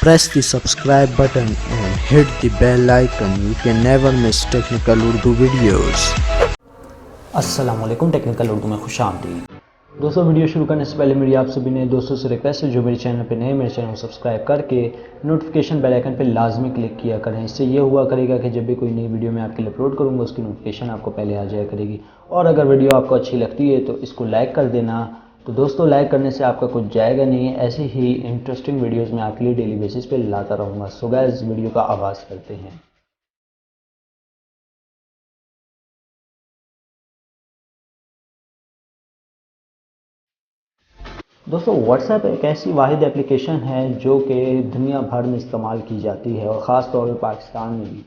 Press the subscribe button and hit the bell icon. You can never miss technical Urdu videos. अस्सलाम वालेकुम, technical Urdu में खुशामदीद। दोस्तों, video शुरू करने से पहले मेरी आप सभी ने दोस्तों से रिक्वेस्ट है, जो मेरे चैनल पे नए मेरे चैनल को सब्सक्राइब करके नोटिफिकेशन बेल आइकन पे लाजमी क्लिक किया करें। इससे ये हुआ करेगा कि जब भी कोई नई वीडियो मैं आपके लिए अपलोड करूँगा उसकी नोटिफिकेशन आपको पहले आ जाया करेगी। और अगर वीडियो आपको अच्छी लगती है तो इसको लाइक कर देना। तो दोस्तों, लाइक करने से आपका कुछ जाएगा नहीं, ऐसे ही इंटरेस्टिंग वीडियोज़ मैं आपके लिए डेली बेसिस पे लाता रहूँगा। सो गाइस, वीडियो का आगाज़ करते हैं। दोस्तों, व्हाट्सएप एक ऐसी वाहिद एप्लीकेशन है जो कि दुनिया भर में इस्तेमाल की जाती है और ख़ास तौर पर पाकिस्तान में भी।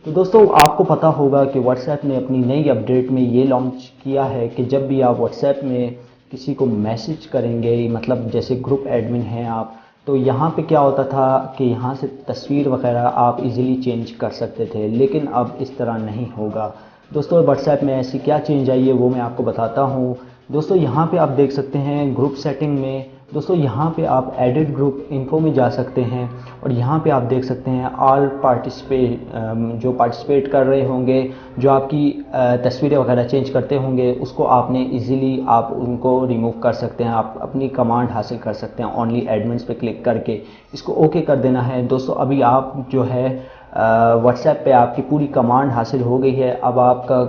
तो दोस्तों, आपको पता होगा कि व्हाट्सएप ने अपनी नई अपडेट में ये लॉन्च किया है कि जब भी आप व्हाट्सएप में किसी को मैसेज करेंगे, मतलब जैसे ग्रुप एडमिन हैं आप, तो यहाँ पे क्या होता था कि यहाँ से तस्वीर वगैरह आप इजीली चेंज कर सकते थे, लेकिन अब इस तरह नहीं होगा। दोस्तों, व्हाट्सएप में ऐसी क्या चेंज आई है वो मैं आपको बताता हूँ। दोस्तों, यहाँ पे आप देख सकते हैं ग्रुप सेटिंग में। दोस्तों, यहाँ पे आप एडिट ग्रुप इन्फो में जा सकते हैं और यहाँ पे आप देख सकते हैं ऑल पार्टिसिपेट, जो पार्टिसिपेट कर रहे होंगे, जो आपकी तस्वीरें वगैरह चेंज करते होंगे, उसको आपने इजीली आप उनको रिमूव कर सकते हैं। आप अपनी कमांड हासिल कर सकते हैं ओनली एडमिन्स पे क्लिक करके। इसको ओके कर देना है। दोस्तों, अभी आप जो है व्हाट्सएप पे आपकी पूरी कमांड हासिल हो गई है। अब आपका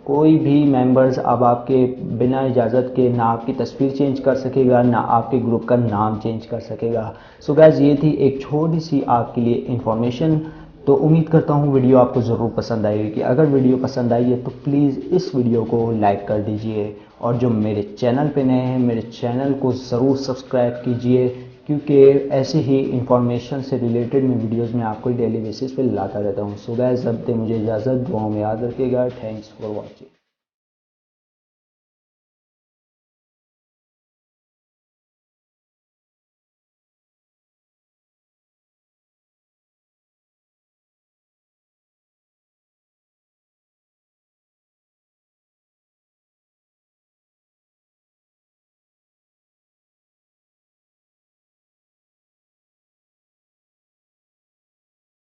कोई भी मेंबर्स अब आपके बिना इजाज़त के ना आपकी तस्वीर चेंज कर सकेगा, ना आपके ग्रुप का नाम चेंज कर सकेगा। सो गाइस, ये थी एक छोटी सी आपके लिए इंफॉर्मेशन। तो उम्मीद करता हूँ वीडियो आपको ज़रूर पसंद आएगी। अगर वीडियो पसंद आई है तो प्लीज़ इस वीडियो को लाइक कर दीजिए और जो मेरे चैनल पे नए हैं मेरे चैनल को ज़रूर सब्सक्राइब कीजिए, क्योंकि ऐसे ही इंफॉर्मेशन से रिलेटेड मैं वीडियोस में आपको डेली बेसिस पे लाता रहता हूँ। सो गाइस, अब मुझे इजाज़त, दुआओं में याद रखिएगा। Thanks for watching.